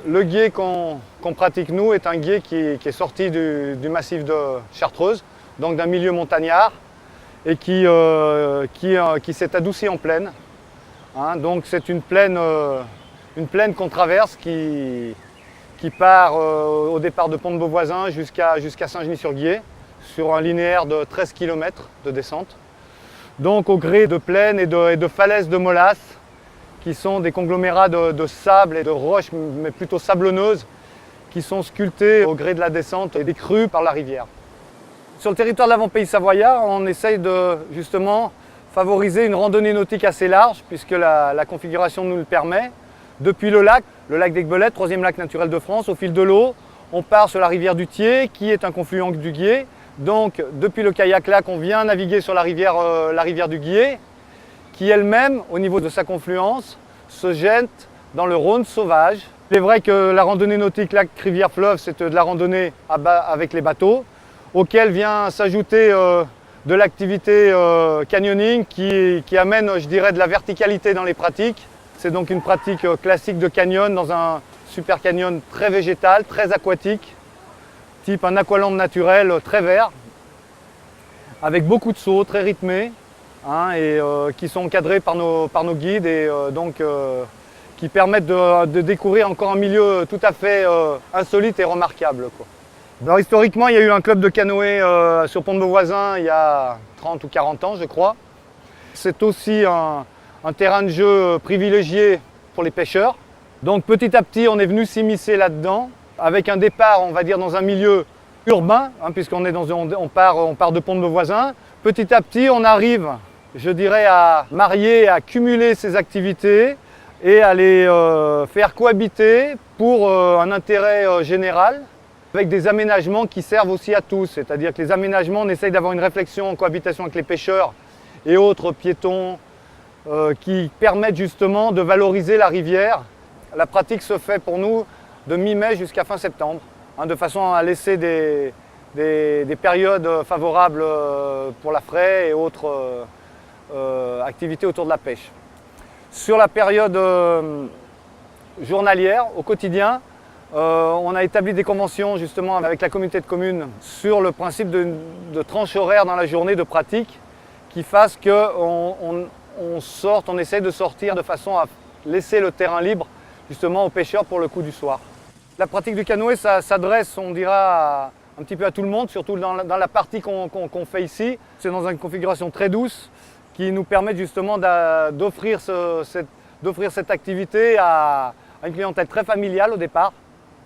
Le gué qu'on pratique nous est un gué qui est sorti du massif de Chartreuse, donc d'un milieu montagnard, et qui s'est adouci en plaine. Donc c'est une plaine qu'on traverse qui part au départ de Pont-de-Beauvoisin jusqu'à Saint-Genis-sur-Guiers, sur un linéaire de 13 km de descente. Donc au gré de plaines et de falaises de molasse, qui sont des conglomérats de sable et de roches, mais plutôt sablonneuses, qui sont sculptés au gré de la descente et des crues par la rivière. Sur le territoire de l'Avant-Pays savoyard, on essaye de justement favoriser une randonnée nautique assez large, puisque la configuration nous le permet. Depuis le lac d'Aiguebelette, troisième lac naturel de France, au fil de l'eau, on part sur la rivière du Thiers, qui est un confluent du Guiers. Donc depuis le kayak-lac, on vient naviguer sur la rivière du Guiers, qui elle-même, au niveau de sa confluence, se jette dans le Rhône sauvage. Il est vrai que la randonnée nautique lac-rivière-fleuve, c'est de la randonnée avec les bateaux, auquel vient s'ajouter de l'activité canyoning qui amène, je dirais, de la verticalité dans les pratiques. C'est donc une pratique classique de canyon dans un super canyon très végétal, très aquatique, type un aqualand naturel très vert, avec beaucoup de sauts, très rythmés, et qui sont encadrés par nos guides et qui permettent de découvrir encore un milieu tout à fait insolite et remarquable, quoi. Alors, historiquement, il y a eu un club de canoë sur Pont-de-Beauvoisin il y a 30 ou 40 ans, je crois. C'est aussi un terrain de jeu privilégié pour les pêcheurs. Donc petit à petit, on est venu s'immiscer là-dedans, avec un départ, on va dire, dans un milieu urbain, on part de Pont-de-Beauvoisin. Petit à petit, on arrive, je dirais, à marier, à cumuler ces activités et à les faire cohabiter pour un intérêt général, avec des aménagements qui servent aussi à tous. C'est-à-dire que les aménagements, on essaye d'avoir une réflexion en cohabitation avec les pêcheurs et autres piétons qui permettent justement de valoriser la rivière. La pratique se fait pour nous de mi-mai jusqu'à fin septembre, de façon à laisser des périodes favorables pour la fraie et autres activités autour de la pêche. Sur la période journalière, au quotidien, on a établi des conventions justement avec la communauté de communes sur le principe de tranche horaire dans la journée de pratique qui fasse qu'on essaye de sortir de façon à laisser le terrain libre justement aux pêcheurs pour le coup du soir. La pratique du canoë, ça s'adresse, on dira, un petit peu à tout le monde, surtout dans la partie qu'on fait ici. C'est dans une configuration très douce qui nous permet justement d'offrir cette activité à une clientèle très familiale au départ.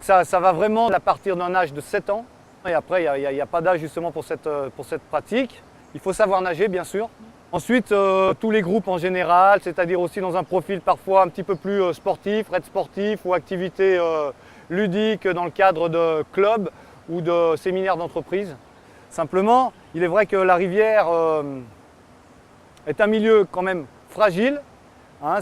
Ça va vraiment à partir d'un âge de 7 ans. Et après, il n'y a pas d'âge justement pour cette pratique. Il faut savoir nager, bien sûr. Ensuite, tous les groupes en général, c'est-à-dire aussi dans un profil parfois un petit peu plus sportif, raid sportif ou activité ludique dans le cadre de clubs ou de séminaires d'entreprise. Simplement, il est vrai que la rivière est un milieu quand même fragile,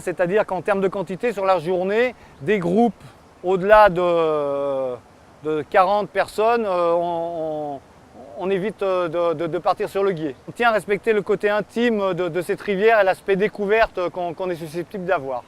c'est-à-dire qu'en termes de quantité, sur la journée, des groupes au-delà de 40 personnes, on évite de partir sur le gué. On tient à respecter le côté intime de cette rivière et l'aspect découverte qu'on est susceptible d'avoir.